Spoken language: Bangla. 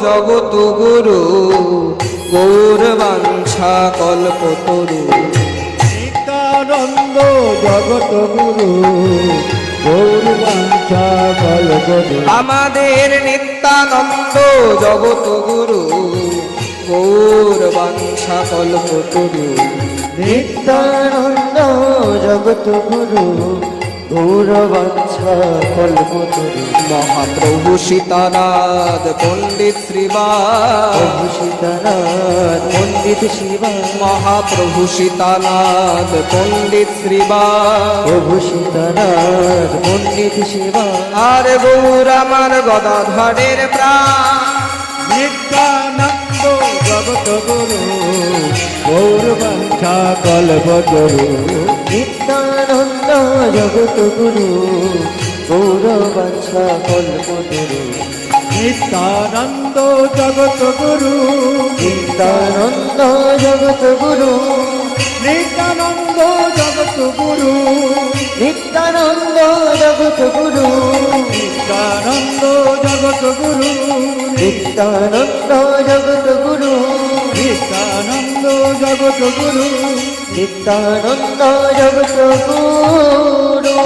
জগত গুরু গৌর বাঞ্ছা কল্পতরু। নিত্যানন্দ জগত গুরু গৌর বাঞ্ছা কল্পতরু। আমাদের নিত্যানন্দ জগত গুরু গৌর বাঞ্ছা কল্পতরু। নিত্যানন্দ জগত গুরু গৌর বাঞ্ছা কল্পতরু। মহাপ্রভু সীতানাথ পণ্ডিত শ্রীবাস, প্রভু সীতানাথ পণ্ডিত শ্রীবাস। মহাপ্রভু সীতানাথ পণ্ডিত শ্রীবাস, প্রভু সীতানাথ পণ্ডিত শ্রীবাস। আর গৌর আমার গদাধরের প্রাণ। নিত্যানন্দ জগত গুরু গৌর বাঞ্ছা কল্পতরু। নিত্যানন্দ জগত গুরু গৌর বাঞ্ছা কল্পতরু। নিত্যানন্দ জগত গুরু নিত্যানন্দ জগত গুরু নিত্যানন্দ জগত গুরু নিত্যানন্দ জগত গুরু নিত্যানন্দ জগত গুরু নিত্যানন্দ জগত গুরু নিত্যানন্দ জগত গুরু নিত্যানন্দ জগত গুরু।